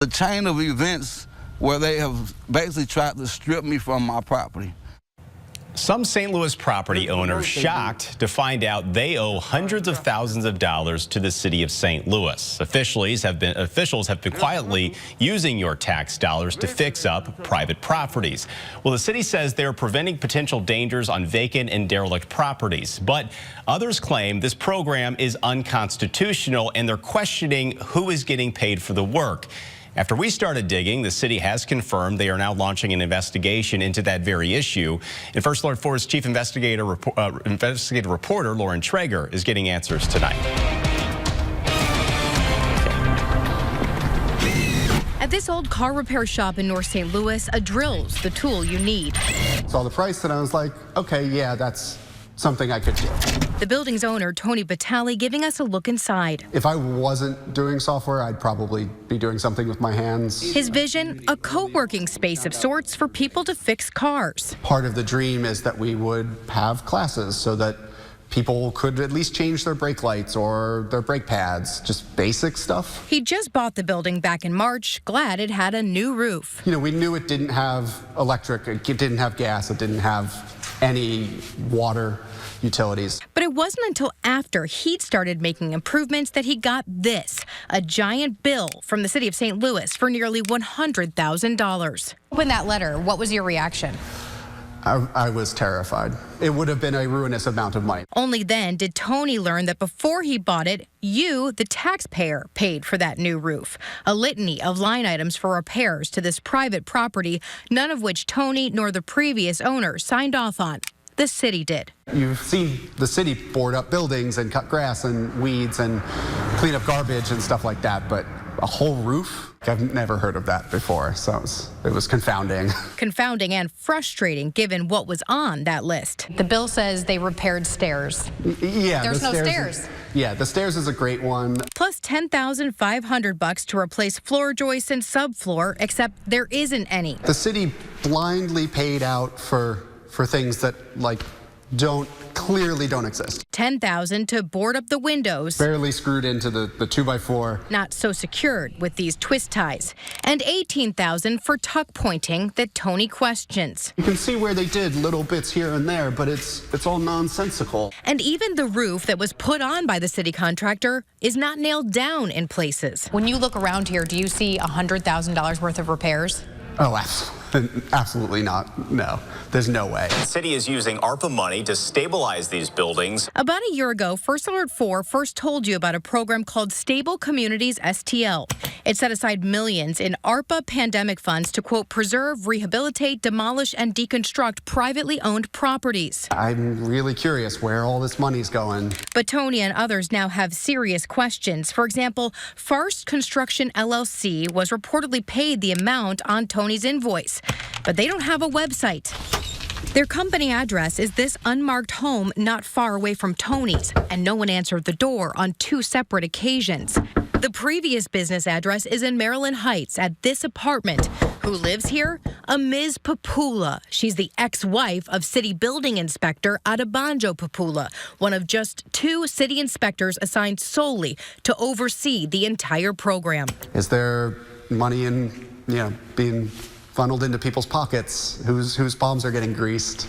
The chain of events where they have basically tried to strip me from my property. Some St. Louis property owners shocked to find out they owe hundreds of thousands of dollars to the city of St. Louis. Officials have been quietly using your tax dollars to fix up private properties. Well, the city says they're preventing potential dangers on vacant and derelict properties. But others claim this program is unconstitutional, and they're questioning who is getting paid for the work. After we started digging, the city has confirmed they are now launching an investigation into that very issue. And First Alert 4's chief investigative reporter, Lauren Traeger, is getting answers tonight. At this old car repair shop in North St. Louis, a drill's the tool you need. Saw the price and I was like, okay, yeah, that's something I could do. The building's owner, Tony Batali, giving us a look inside. If I wasn't doing software, I'd probably be doing something with my hands. His vision, a co-working space of sorts for people to fix cars. Part of the dream is that we would have classes so that people could at least change their brake lights or their brake pads, just basic stuff. He just bought the building back in March, glad it had a new roof. You know, we knew it didn't have electric, it didn't have gas, it didn't have any water utilities. But it wasn't until after he'd started making improvements that he got this, a giant bill from the city of St. Louis for nearly $100,000. Open that letter, what was your reaction? I was terrified. It would have been a ruinous amount of money. Only then did Tony learn that before he bought it, you, the taxpayer, paid for that new roof. A litany of line items for repairs to this private property, none of which Tony nor the previous owner signed off on. The city did. You've seen the city board up buildings and cut grass and weeds and clean up garbage and stuff like that, but a whole roof? I've never heard of that before, so it was confounding. Confounding and frustrating given what was on that list. The bill says they repaired stairs. Yeah, there's no stairs. Yeah, the stairs is a great one. Plus $10,500 to replace floor joists and subfloor, except there isn't any. The city blindly paid out for things that clearly don't exist. $10,000 to board up the windows. Barely screwed into the 2x4. Not so secured with these twist ties. And $18,000 for tuck pointing that Tony questions. You can see where they did little bits here and there, but it's all nonsensical. And even the roof that was put on by the city contractor is not nailed down in places. When you look around here, do you see $100,000 worth of repairs? Oh, absolutely not. No, there's no way. The city is using ARPA money to stabilize these buildings. About a year ago, First Alert 4 first told you about a program called Stable Communities STL. It set aside millions in ARPA pandemic funds to, quote, preserve, rehabilitate, demolish, and deconstruct privately owned properties. I'm really curious where all this money's going. But Tony and others now have serious questions. For example, Farst Construction LLC was reportedly paid the amount on Tony's invoice, but they don't have a website. Their company address is this unmarked home not far away from Tony's, and no one answered the door on 2 separate occasions. The previous business address is in Maryland Heights at this apartment. Who lives here? A Ms. Papula. She's the ex-wife of city building inspector Adebanjo Papula, one of just 2 city inspectors assigned solely to oversee the entire program. Is there money being funneled into people's pockets? Whose palms are getting greased?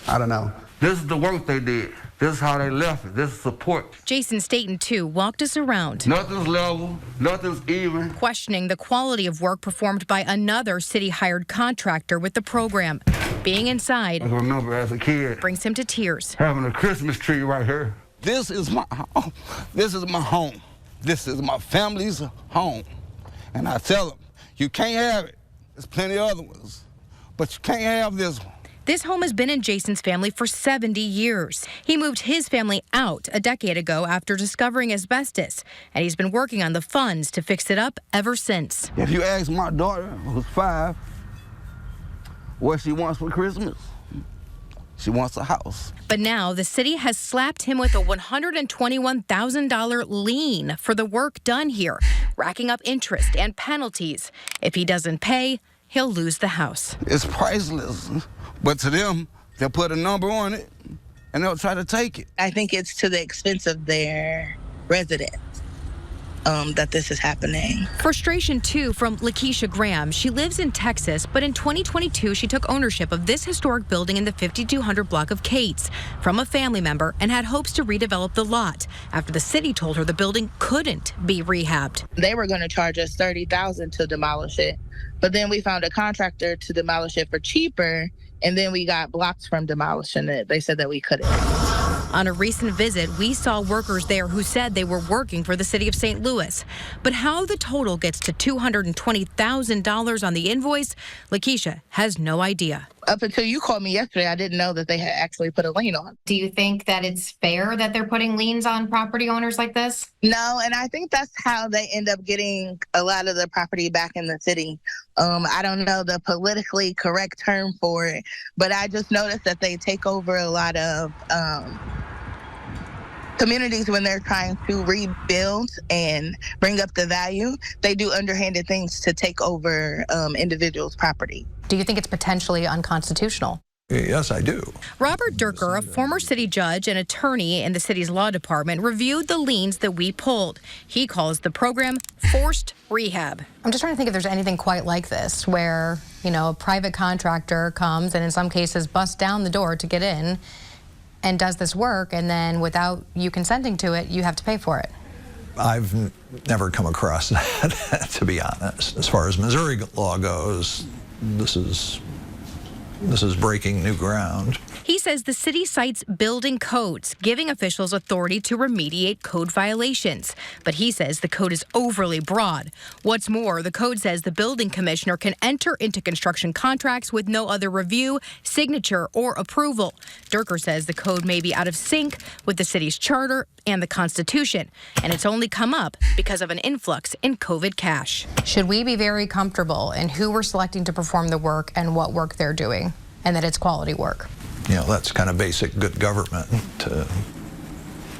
I don't know. This is the work they did. This is how they left it. This is support. Jason Staten, too, walked us around. Nothing's level. Nothing's even. Questioning the quality of work performed by another city-hired contractor with the program. Being inside, I remember as a kid brings him to tears. having a Christmas tree right here. This is my home. This is my home. This is my family's home. And I tell them, you can't have it. There's plenty of other ones, but you can't have this one. This home has been in Jason's family for 70 years. He moved his family out a decade ago after discovering asbestos, and he's been working on the funds to fix it up ever since. If you ask my daughter, who's 5, what she wants for Christmas, she wants a house. But now the city has slapped him with a $121,000 lien for the work done here, racking up interest and penalties. If he doesn't pay, he'll lose the house. It's priceless, but to them, they'll put a number on it and they'll try to take it. I think it's to the expense of their residents. that this is happening. Frustration, too, from Lakeisha Graham. She lives in Texas, but in 2022, she took ownership of this historic building in the 5200 block of Cates from a family member and had hopes to redevelop the lot after the city told her the building couldn't be rehabbed. They were going to charge us $30,000 to demolish it, but then we found a contractor to demolish it for cheaper, and then we got blocked from demolishing it. They said that we couldn't. On a recent visit, we saw workers there who said they were working for the city of St. Louis. But how the total gets to $220,000 on the invoice, Lakeisha has no idea. Up until you called me yesterday, I didn't know that they had actually put a lien on. Do you think that it's fair that they're putting liens on property owners like this? No, and I think that's how they end up getting a lot of the property back in the city. I don't know the politically correct term for it, but I just noticed that they take over a lot of communities when they're trying to rebuild and bring up the value. They do underhanded things to take over individuals' property. Do you think it's potentially unconstitutional? Yes, I do. Robert Durker, a former city judge and attorney in the city's law department, reviewed the liens that we pulled. He calls the program forced rehab. I'm just trying to think if there's anything quite like this where, a private contractor comes and in some cases busts down the door to get in and does this work, and then without you consenting to it, you have to pay for it. I've never come across that, to be honest. As far as Missouri law goes, this is breaking new ground. He says the city cites building codes, giving officials authority to remediate code violations. But he says the code is overly broad. What's more, the code says the building commissioner can enter into construction contracts with no other review, signature, or approval. Durker says the code may be out of sync with the city's charter and the Constitution, and it's only come up because of an influx in COVID cash. Should we be very comfortable in who we're selecting to perform the work and what work they're doing, and that it's quality work? That's kind of basic good government, to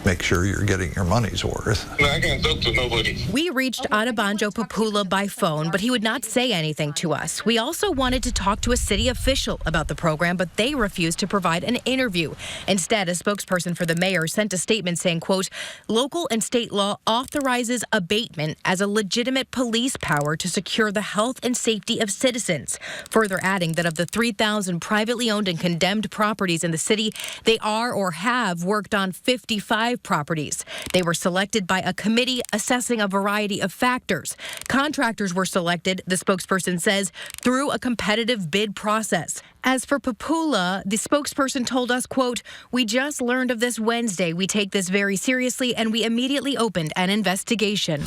make sure you're getting your money's worth. I can't talk to nobody. We reached Adebanjo Papula by phone, but he would not say anything to us. We also wanted to talk to a city official about the program, but they refused to provide an interview. Instead, a spokesperson for the mayor sent a statement saying, quote, local and state law authorizes abatement as a legitimate police power to secure the health and safety of citizens. Further adding that of the 3,000 privately owned and condemned properties in the city, they are or have worked on 55 properties. They were selected by a committee assessing a variety of factors. Contractors were selected, the spokesperson says, through a competitive bid process. As for Papula, the spokesperson told us, quote, we just learned of this Wednesday. We take this very seriously, and we immediately opened an investigation.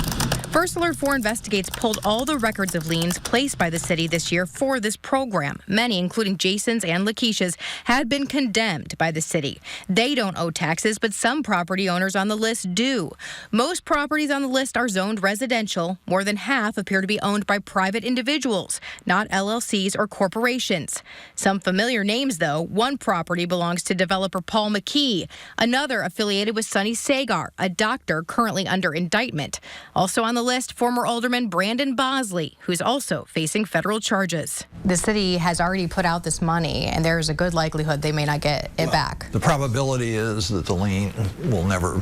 First Alert 4 Investigates pulled all the records of liens placed by the city this year for this program. Many, including Jason's and Lakeisha's, had been condemned by the city. They don't owe taxes, but some property owners on the list do. Most properties on the list are zoned residential. More than half appear to be owned by private individuals, not LLCs or corporations. Some familiar names, though. One property belongs to developer Paul McKee. Another affiliated with Sonny Sagar, a doctor currently under indictment. Also on the list, former Alderman Brandon Bosley, who's also facing federal charges. The city has already put out this money, and there's a good likelihood they may not get it back. The probability is that the lien will never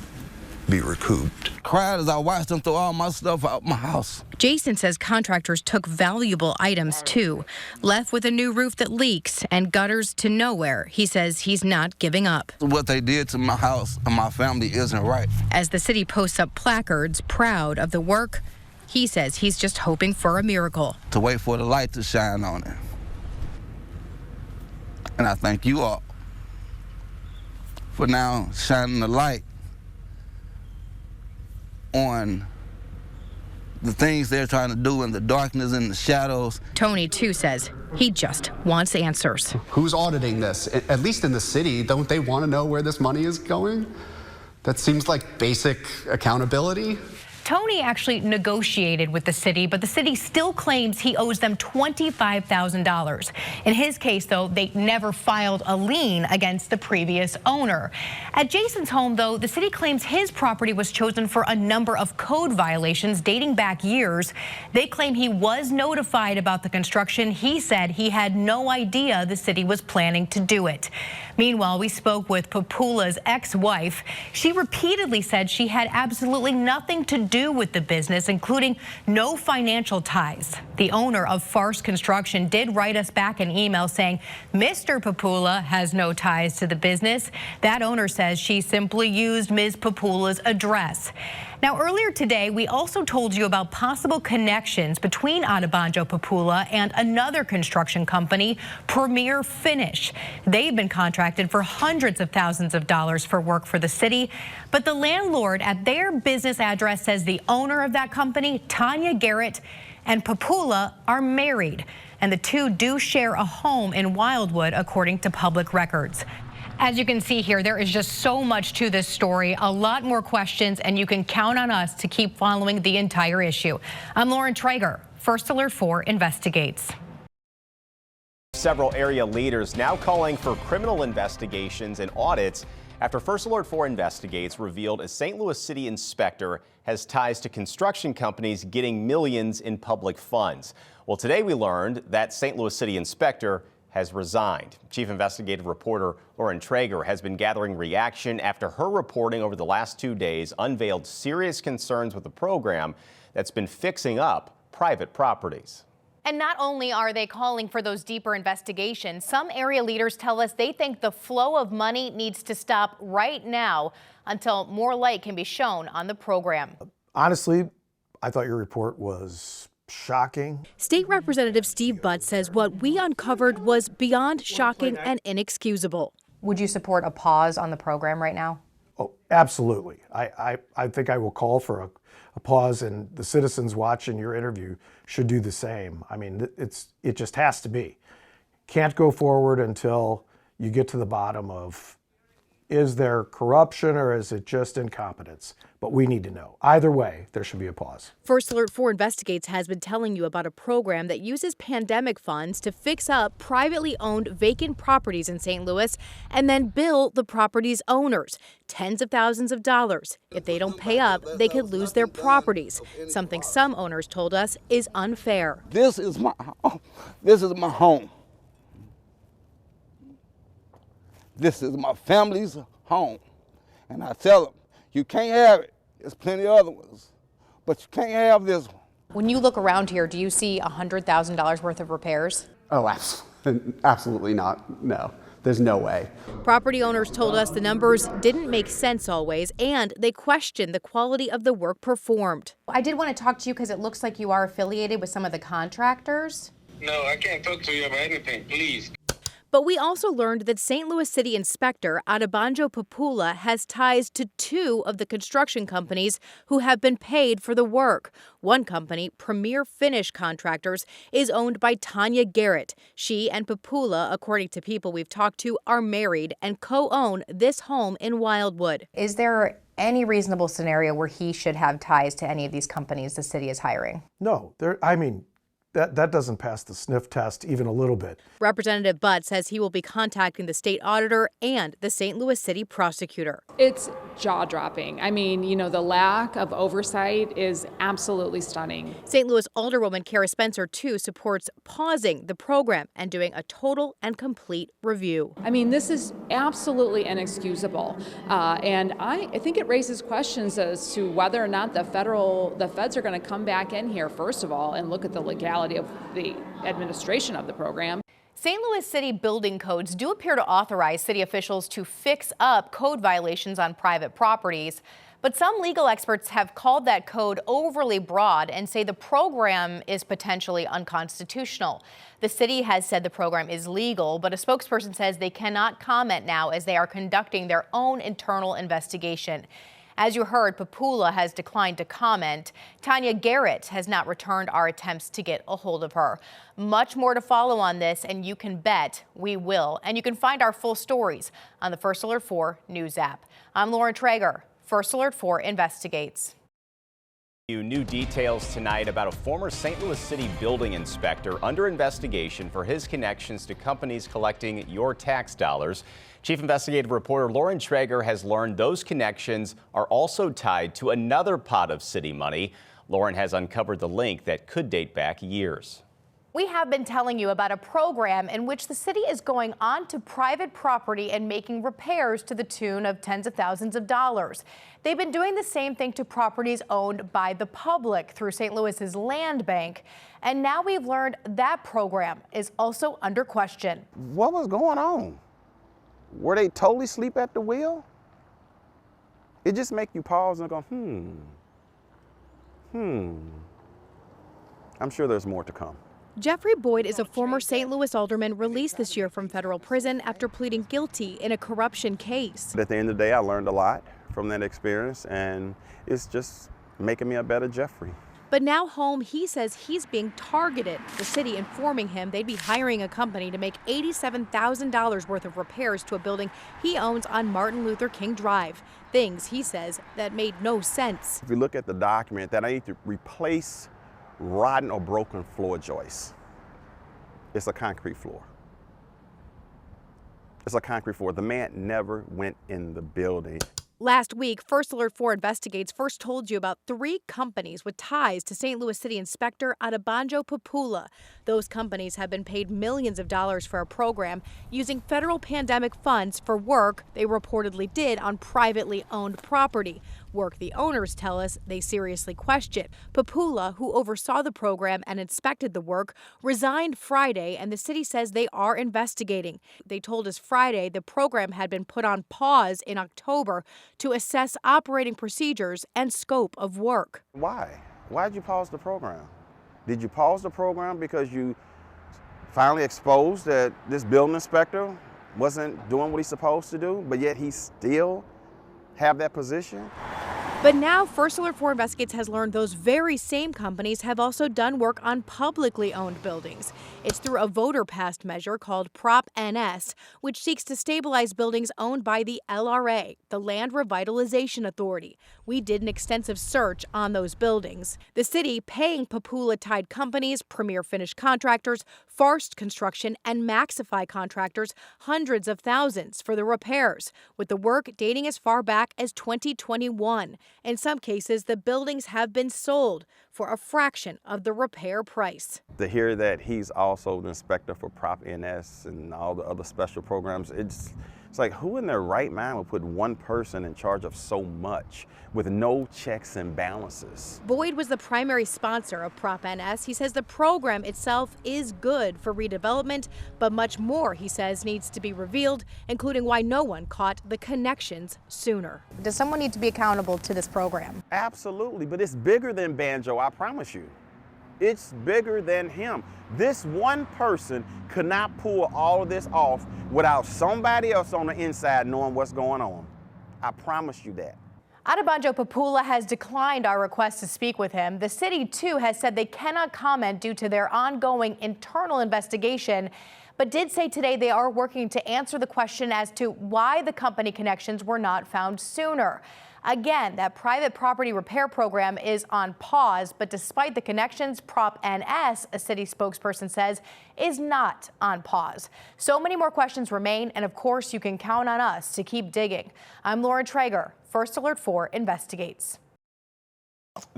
be recouped. Cried as I watched them throw all my stuff out my house. Jason says contractors took valuable items, too. Left with a new roof that leaks and gutters to nowhere. He says he's not giving up. What they did to my house and my family isn't right. As the city posts up placards proud of the work, he says he's just hoping for a miracle. To wait for the light to shine on it. And I thank you all for now shining the light on the things they're trying to do in the darkness and the shadows. Tony, too, says he just wants answers. Who's auditing this? At least in the city, don't they want to know where this money is going? That seems like basic accountability. Tony actually negotiated with the city, but the city still claims he owes them $25,000. In his case, though, they never filed a lien against the previous owner. At Jason's home, though, the city claims his property was chosen for a number of code violations dating back years. They claim he was notified about the construction. He said he had no idea the city was planning to do it. Meanwhile, we spoke with Papula's ex-wife. She repeatedly said she had absolutely nothing to do do with the business, including no financial ties. The owner of Farce Construction did write us back an email saying Mr. Papula has no ties to the business. That owner says she simply used Ms. Papula's address. Now, earlier today, we also told you about possible connections between Adebanjo Papula and another construction company, Premier Finish. They've been contracted for hundreds of thousands of dollars for work for the city, but the landlord at their business address says the owner of that company, Tanya Garrett, and Papula are married, and the two do share a home in Wildwood, according to public records. As you can see here, there is just so much to this story, a lot more questions, and you can count on us to keep following the entire issue. I'm Lauren Traeger. First Alert 4 investigates. Several area leaders now calling for criminal investigations and audits after First Alert 4 investigates revealed a St. Louis City inspector has ties to construction companies getting millions in public funds. Well, today we learned that St. Louis City inspector has resigned. Chief investigative reporter Lauren Traeger has been gathering reaction after her reporting over the last 2 days unveiled serious concerns with the program that's been fixing up private properties. And not only are they calling for those deeper investigations, some area leaders tell us they think the flow of money needs to stop right now until more light can be shown on the program. Honestly, I thought your report was shocking. State Representative Steve Butt says what we uncovered was beyond shocking and inexcusable. Would you support a pause on the program right now? Oh, absolutely. I think I will call for a pause, and the citizens watching your interview should do the same. I mean, it just has to be. Can't go forward until you get to the bottom of, is there corruption or is it just incompetence? But we need to know. Either way, there should be a pause. First Alert 4 Investigates has been telling you about a program that uses pandemic funds to fix up privately owned vacant properties in St. Louis and then bill the property's owners tens of thousands of dollars. If they don't pay up, they could lose their properties, something some owners told us is unfair. This is my home. This is my home. This is my family's home. And I tell them, you can't have it. There's plenty of other ones, but you can't have this one. When you look around here, do you see $100,000 worth of repairs? Oh, absolutely not. No, there's no way. Property owners told us the numbers didn't make sense always, and they questioned the quality of the work performed. I did want to talk to you because it looks like you are affiliated with some of the contractors. No, I can't talk to you about anything, please. But we also learned that St. Louis City Inspector Adebanjo Papula has ties to two of the construction companies who have been paid for the work. One company, Premier Finish Contractors, is owned by Tanya Garrett. She and Papula, according to people we've talked to, are married and co-own this home in Wildwood. Is there any reasonable scenario where he should have ties to any of these companies the city is hiring? No, that doesn't pass the sniff test even a little bit. Representative Butt says he will be contacting the state auditor and the St. Louis City prosecutor. It's jaw-dropping. I mean, the lack of oversight is absolutely stunning. St. Louis Alderwoman Kara Spencer, too, supports pausing the program and doing a total and complete review. I mean, this is absolutely inexcusable. And I think it raises questions as to whether or not the feds are going to come back in here, first of all, and look at the legality of the administration of the program. St. Louis City building codes do appear to authorize city officials to fix up code violations on private properties, but some legal experts have called that code overly broad and say the program is potentially unconstitutional. The city has said the program is legal, but a spokesperson says they cannot comment now as they are conducting their own internal investigation. As you heard, Papula has declined to comment. Tanya Garrett has not returned our attempts to get a hold of her. Much more to follow on this, and you can bet we will. And you can find our full stories on the First Alert 4 News app. I'm Lauren Traeger. First Alert 4 investigates. New details tonight about a former St. Louis City building inspector under investigation for his connections to companies collecting your tax dollars. Chief investigative reporter Lauren Traeger has learned those connections are also tied to another pot of city money. Lauren has uncovered the link that could date back years. We have been telling you about a program in which the city is going onto private property and making repairs to the tune of tens of thousands of dollars. They've been doing the same thing to properties owned by the public through St. Louis's land bank. And now we've learned that program is also under question. What was going on? Were they totally asleep at the wheel? It just makes you pause and go, I'm sure there's more to come. Jeffrey Boyd is a former St. Louis alderman released this year from federal prison after pleading guilty in a corruption case. At the end of the day, I learned a lot from that experience, and it's just making me a better Jeffrey. But now home, he says he's being targeted. The city informing him they'd be hiring a company to make $87,000 worth of repairs to a building he owns on Martin Luther King Drive. Things, he says, that made no sense. If you look at the document, that I need to replace rotten or broken floor joists. It's a concrete floor. It's a concrete floor. The man never went in the building. Last week, First Alert 4 Investigates first told you about 3 companies with ties to St. Louis City Inspector Adebanjo Papula. Those companies have been paid millions of dollars for a program using federal pandemic funds for work they reportedly did on privately owned property. Work the owners tell us they seriously question. Papula, who oversaw the program and inspected the work, resigned Friday, and the city says they are investigating. They told us Friday the program had been put on pause in October to assess operating procedures and scope of work. Why? Why did you pause the program? Did you pause the program because you finally exposed that this building inspector wasn't doing what he's supposed to do, but yet he still have that position? But now First Alert 4 Investigates has learned those very same companies have also done work on publicly owned buildings. It's through a voter-passed measure called Prop NS, which seeks to stabilize buildings owned by the LRA, the Land Revitalization Authority. We did an extensive search on those buildings. The city paying Papula-tied companies, Premier Finish Contractors, Farst Construction, and Maxify Contractors hundreds of thousands for the repairs, with the work dating as far back as 2021. In some cases, the buildings have been sold for a fraction of the repair price. To hear that he's also the inspector for Prop NS and all the other special programs, it's like, who in their right mind would put one person in charge of so much with no checks and balances? Boyd was the primary sponsor of Prop NS. He says the program itself is good for redevelopment, but much more, he says, needs to be revealed, including why no one caught the connections sooner. Does someone need to be accountable to this program? Absolutely, but it's bigger than Banjo, I promise you. It's bigger than him. This one person could not pull all of this off without somebody else on the inside knowing what's going on. I promise you that. Adebanjo Papula has declined our request to speak with him. The city, too, has said they cannot comment due to their ongoing internal investigation, but did say today they are working to answer the question as to why the company connections were not found sooner. Again, that private property repair program is on pause, but despite the connections, Prop NS, a city spokesperson says, is not on pause. So many more questions remain, and of course, you can count on us to keep digging. I'm Lauren Traeger, First Alert 4 Investigates.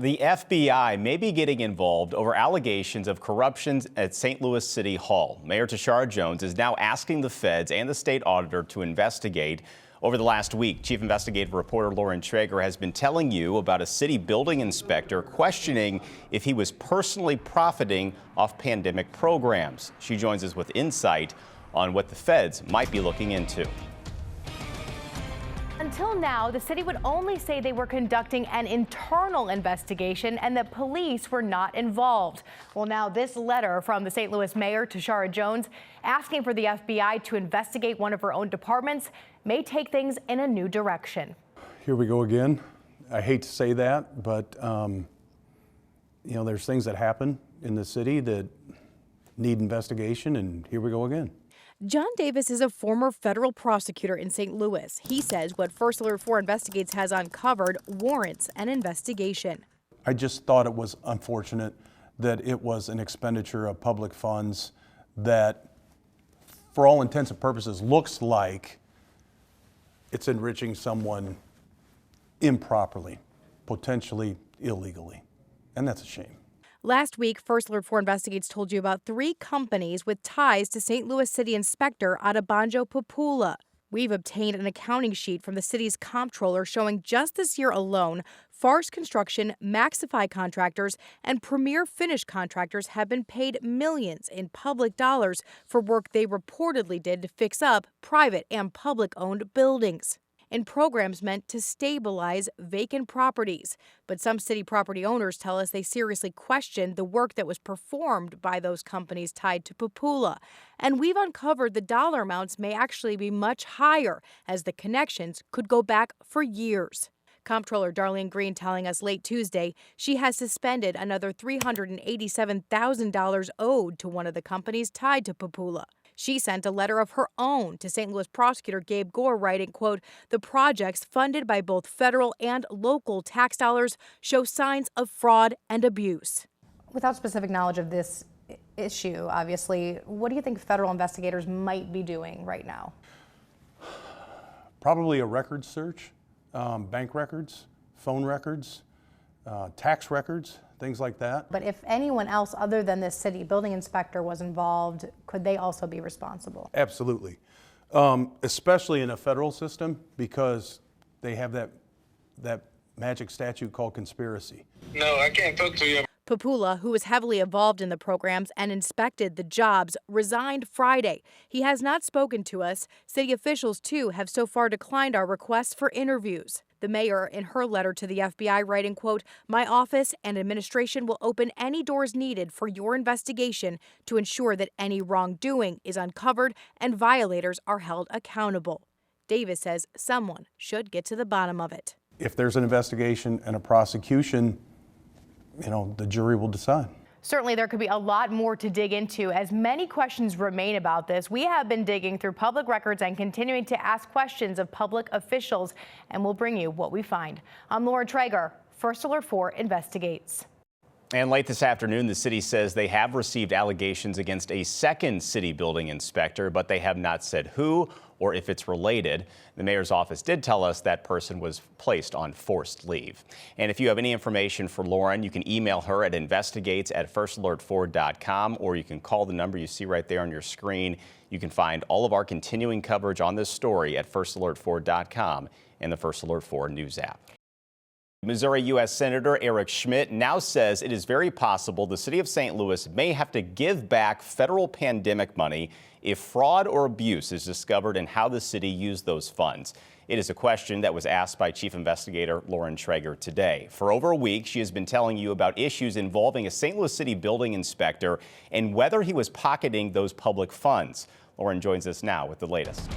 The FBI may be getting involved over allegations of corruption at St. Louis City Hall. Mayor Tishaura Jones is now asking the feds and the state auditor to investigate. Over the last week, Chief Investigative Reporter Lauren Traeger has been telling you about a city building inspector questioning if he was personally profiting off pandemic programs. She joins us with insight on what the feds might be looking into. Until now, the city would only say they were conducting an internal investigation and that police were not involved. Well, now this letter from the St. Louis Mayor Tishaura Jones asking for the FBI to investigate one of her own departments may take things in a new direction. Here we go again. I hate to say that, but you know, there's things that happen in the city that need investigation, and here we go again. John Davis is a former federal prosecutor in St. Louis. He says what First Alert 4 Investigates has uncovered warrants an investigation. I just thought it was unfortunate that it was an expenditure of public funds that, for all intents and purposes, looks like it's enriching someone improperly, potentially illegally, and that's a shame. Last week, First Alert 4 Investigates told you about 3 companies with ties to St. Louis City Inspector Adebanjo Papula. We've obtained an accounting sheet from the city's comptroller showing just this year alone, Farce Construction, Maxify Contractors, and Premier Finish Contractors have been paid millions in public dollars for work they reportedly did to fix up private and public-owned buildings in programs meant to stabilize vacant properties. But some city property owners tell us they seriously questioned the work that was performed by those companies tied to Papula. And we've uncovered the dollar amounts may actually be much higher, as the connections could go back for years. Comptroller Darlene Green telling us late Tuesday she has suspended another $387,000 owed to one of the companies tied to Papula. She sent a letter of her own to St. Louis prosecutor Gabe Gore writing, quote, "The projects funded by both federal and local tax dollars show signs of fraud and abuse." Without specific knowledge of this issue, obviously, what do you think federal investigators might be doing right now? Probably a record search, bank records, phone records, tax records, things like that. But if anyone else other than this city building inspector was involved, could they also be responsible? Absolutely. Especially in a federal system, because they have that magic statute called conspiracy. No, I can't talk to you. Papula, who was heavily involved in the programs and inspected the jobs, resigned Friday. He has not spoken to us. City officials, too, have so far declined our requests for interviews. The mayor, in her letter to the FBI, writing, quote, "My office and administration will open any doors needed for your investigation to ensure that any wrongdoing is uncovered and violators are held accountable." Davis says someone should get to the bottom of it. If there's an investigation and a prosecution, the jury will decide. Certainly, there could be a lot more to dig into as many questions remain about this. We have been digging through public records and continuing to ask questions of public officials, and we'll bring you what we find. I'm Lauren Traeger, First Alert 4 Investigates. And late this afternoon, the city says they have received allegations against a second city building inspector, but they have not said who or if it's related. The mayor's office did tell us that person was placed on forced leave. And if you have any information for Lauren, you can email her at investigates@firstalert4.com, or you can call the number you see right there on your screen. You can find all of our continuing coverage on this story at firstalert4.com and the First Alert 4 News app. Missouri U.S. Senator Eric Schmitt now says it is very possible the city of St. Louis may have to give back federal pandemic money if fraud or abuse is discovered in how the city used those funds. It is a question that was asked by Chief Investigator Lauren Traeger today. For over a week, she has been telling you about issues involving a St. Louis City building inspector and whether he was pocketing those public funds. Lauren joins us now with the latest.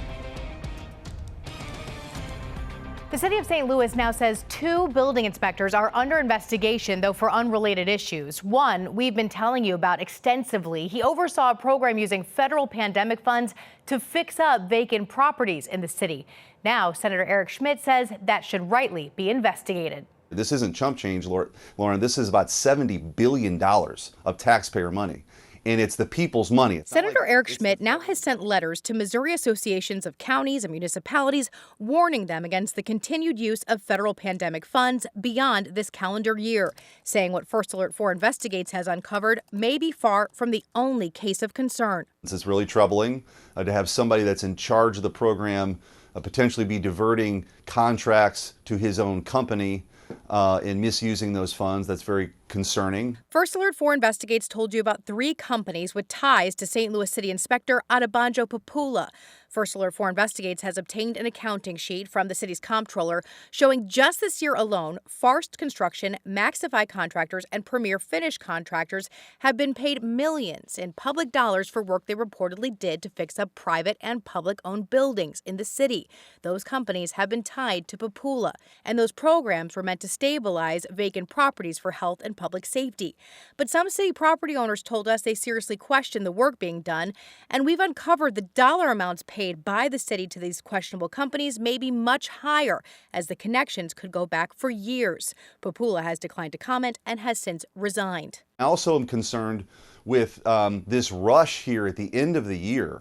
The city of St. Louis now says 2 building inspectors are under investigation, though for unrelated issues. One we've been telling you about extensively. He oversaw a program using federal pandemic funds to fix up vacant properties in the city. Now, Senator Eric Schmitt says that should rightly be investigated. This isn't chump change, Lauren. This is about $70 billion of taxpayer money. And it's the people's money. Senator Eric Schmitt now has sent letters to Missouri associations of counties and municipalities warning them against the continued use of federal pandemic funds beyond this calendar year, saying what First Alert 4 Investigates has uncovered may be far from the only case of concern. It's really troubling to have somebody that's in charge of the program potentially be diverting contracts to his own company and misusing those funds. That's very concerning. First Alert 4 Investigates told you about 3 companies with ties to St. Louis City Inspector Adebanjo Papula. First Alert 4 Investigates has obtained an accounting sheet from the city's comptroller showing just this year alone, Farce Construction, Maxify Contractors, and Premier Finish Contractors have been paid millions in public dollars for work they reportedly did to fix up private and public-owned buildings in the city. Those companies have been tied to Papula, and those programs were meant to stabilize vacant properties for health and public safety. But some city property owners told us they seriously question the work being done, and we've uncovered the dollar amounts paid by the city to these questionable companies may be much higher, as the connections could go back for years. Papula has declined to comment and has since resigned. I also am concerned with this rush here at the end of the year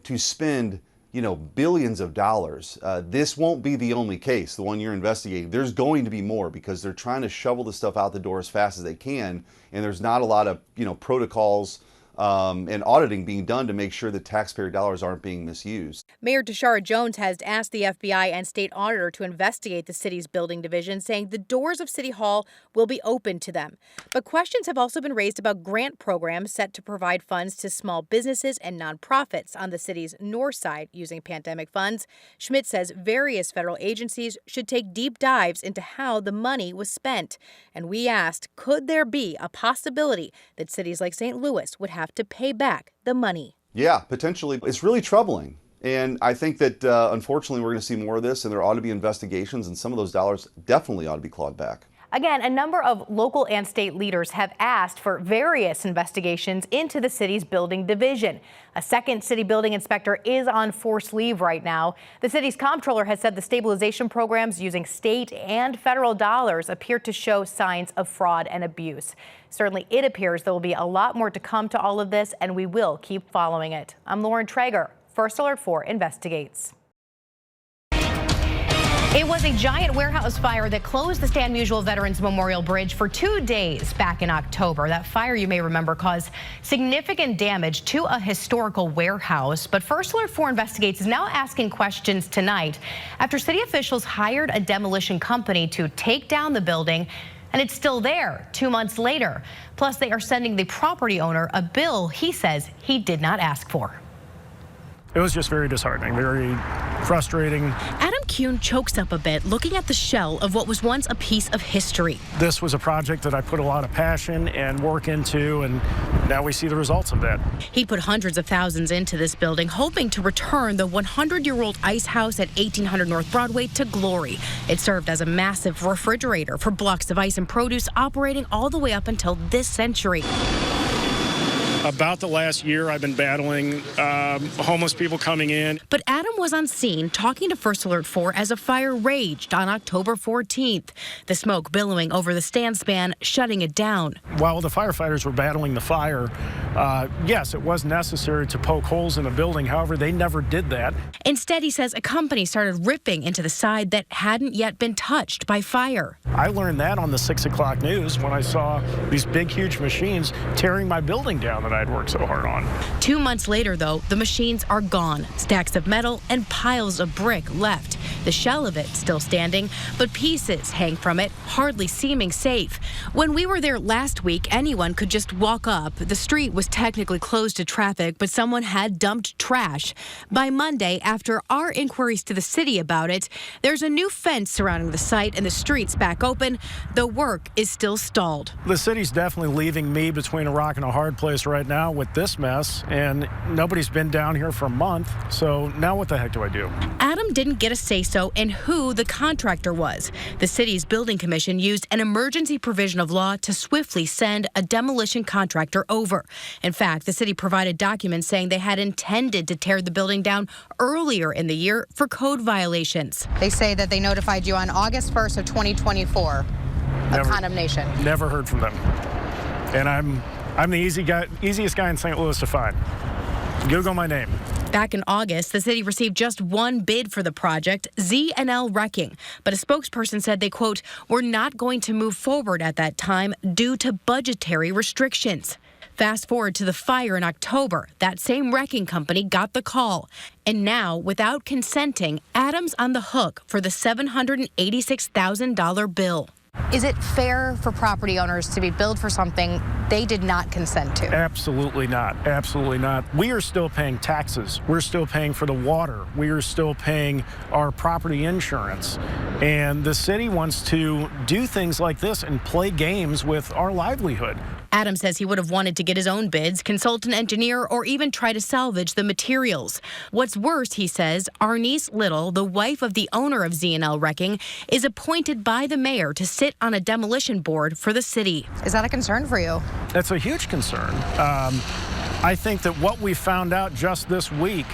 to spend billions of dollars. This won't be the only case, the one you're investigating. There's going to be more because they're trying to shovel the stuff out the door as fast as they can, and there's not a lot of protocols and auditing being done to make sure that taxpayer dollars aren't being misused. Mayor Tashara Jones has asked the FBI and state auditor to investigate the city's building division, saying the doors of City Hall will be open to them. But questions have also been raised about grant programs set to provide funds to small businesses and nonprofits on the city's north side using pandemic funds. Schmidt says various federal agencies should take deep dives into how the money was spent. And we asked, could there be a possibility that cities like St. Louis would have to pay back the money? Yeah, potentially. It's really troubling. And I think that unfortunately we're going to see more of this, and there ought to be investigations, and some of those dollars definitely ought to be clawed back. Again, a number of local and state leaders have asked for various investigations into the city's building division. A second city building inspector is on forced leave right now. The city's comptroller has said the stabilization programs using state and federal dollars appear to show signs of fraud and abuse. Certainly, it appears there will be a lot more to come to all of this, and we will keep following it. I'm Lauren Traeger. First Alert 4 investigates. It was a giant warehouse fire that closed the Stan Musial Veterans Memorial Bridge for 2 days back in October. That fire, you may remember, caused significant damage to a historical warehouse. But First Alert 4 Investigates is now asking questions tonight after city officials hired a demolition company to take down the building, and it's still there 2 months later. Plus, they are sending the property owner a bill he says he did not ask for. It was just very disheartening, very frustrating. Adam Kuhn chokes up a bit looking at the shell of what was once a piece of history. This was a project that I put a lot of passion and work into, and now we see the results of that. He put hundreds of thousands into this building, hoping to return the 100-year-old ice house at 1800 North Broadway to glory. It served as a massive refrigerator for blocks of ice and produce, operating all the way up until this century. About the last year, I've been battling homeless people coming in. But Adam was on scene talking to First Alert 4 as a fire raged on October 14th. The smoke billowing over the stand span, shutting it down. While the firefighters were battling the fire, yes, it was necessary to poke holes in the building. However, they never did that. Instead, he says a company started ripping into the side that hadn't yet been touched by fire. I learned that on the 6 o'clock news when I saw these big, huge machines tearing my building down that I'd worked so hard on. 2 months later, though, the machines are gone. Stacks of metal and piles of brick left. The shell of it still standing, but pieces hang from it, hardly seeming safe. When we were there last week, anyone could just walk up. The street was technically closed to traffic, but someone had dumped trash. By Monday, after our inquiries to the city about it, there's a new fence surrounding the site and the street's back open. The work is still stalled. The city's definitely leaving me between a rock and a hard place right now with this mess, and nobody's been down here for a month, so now what the heck do I do? Adam didn't get a say-so in who the contractor was. The city's building commission used an emergency provision of law to swiftly send a demolition contractor over. In fact, the city provided documents saying they had intended to tear the building down earlier in the year for code violations. They say that they notified you on August 1st of 2024 of condemnation. Never heard from them. And I'm the easiest guy in St. Louis to find. Google my name. Back in August, the city received just one bid for the project, Z&L Wrecking. But a spokesperson said they, quote, were not going to move forward at that time due to budgetary restrictions. Fast forward to the fire in October. That same wrecking company got the call. And now, without consenting, Adam's on the hook for the $786,000 bill. Is it fair for property owners to be billed for something they did not consent to? Absolutely not. Absolutely not. We are still paying taxes. We're still paying for the water. We are still paying our property insurance. And the city wants to do things like this and play games with our livelihood. Adam says he would have wanted to get his own bids, consult an engineer, or even try to salvage the materials. What's worse, he says, Arnice Little, the wife of the owner of Z&L Wrecking, is appointed by the mayor to sit on a demolition board for the city. Is that a concern for you? That's a huge concern. I think that what we found out just this week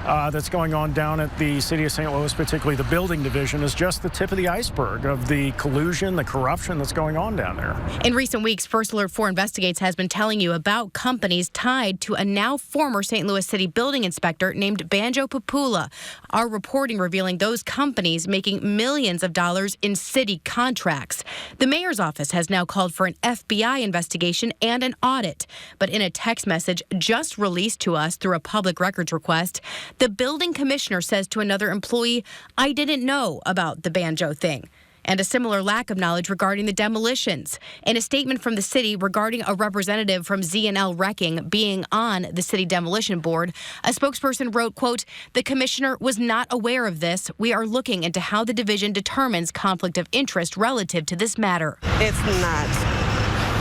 that's going on down at the city of St. Louis, particularly the building division, is just the tip of the iceberg of the collusion, the corruption that's going on down there. In recent weeks, First Alert 4 Investigates has been telling you about companies tied to a now former St. Louis City building inspector named Banjo Papula. Our reporting revealing those companies making millions of dollars in city contracts. The mayor's office has now called for an FBI investigation and an audit. But in a text message just released to us through a public records request, the building commissioner says to another employee, "I didn't know about the Banjo thing." And a similar lack of knowledge regarding the demolitions. In a statement from the city regarding a representative from Z&L Wrecking being on the city demolition board, a spokesperson wrote, quote, "The commissioner was not aware of this. We are looking into how the division determines conflict of interest relative to this matter." It's not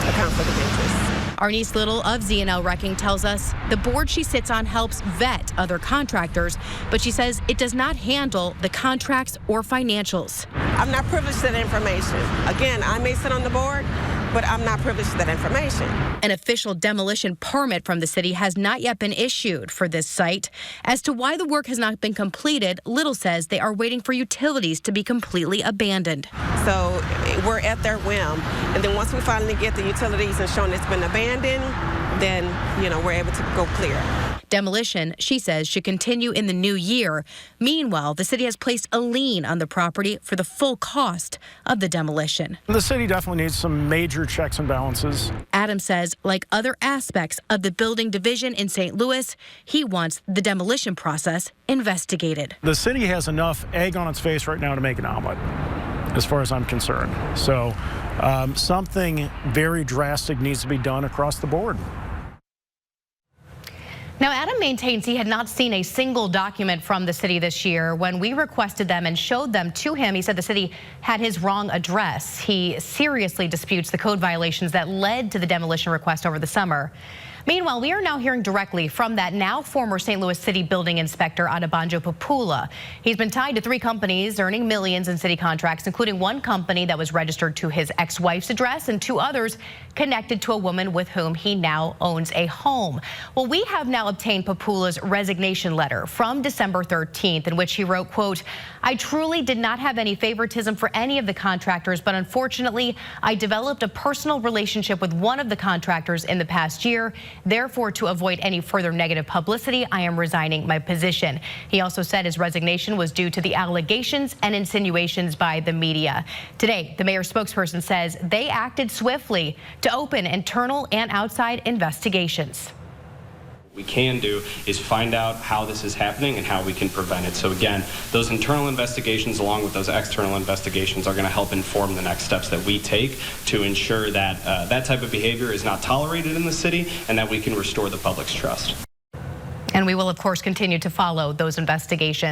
a conflict of interest. Arnice Little of Z&L Wrecking tells us the board she sits on helps vet other contractors, but she says it does not handle the contracts or financials. I'm not privileged to that information. Again, I may sit on the board, but I'm not privileged to that information. An official demolition permit from the city has not yet been issued for this site. As to why the work has not been completed, Little says they are waiting for utilities to be completely abandoned. So we're at their whim. And then once we finally get the utilities and shown it's been abandoned, then, we're able to go clear. Demolition, she says, should continue in the new year. Meanwhile, the city has placed a lien on the property for the full cost of the demolition. The city definitely needs some major checks and balances. Adam says, like other aspects of the building division in St. Louis, he wants the demolition process investigated. The city has enough egg on its face right now to make an omelet, as far as I'm concerned. So something very drastic needs to be done across the board. Now, Adam maintains he had not seen a single document from the city this year. When we requested them and showed them to him, he said the city had his wrong address. He seriously disputes the code violations that led to the demolition request over the summer. Meanwhile, we are now hearing directly from that now former St. Louis City building inspector, Banjo Papula. He's been tied to 3 companies earning millions in city contracts, including one company that was registered to his ex-wife's address and 2 others connected to a woman with whom he now owns a home. Well, we have now obtained Papula's resignation letter from December 13th, in which he wrote, quote, "I truly did not have any favoritism for any of the contractors, but unfortunately, I developed a personal relationship with one of the contractors in the past year. Therefore, to avoid any further negative publicity, I am resigning my position." He also said his resignation was due to the allegations and insinuations by the media. Today, the mayor's spokesperson says they acted swiftly to open internal and outside investigations. What we can do is find out how this is happening and how we can prevent it. So again, those internal investigations along with those external investigations are going to help inform the next steps that we take to ensure that that type of behavior is not tolerated in the city and that we can restore the public's trust. And we will, of course, continue to follow those investigations.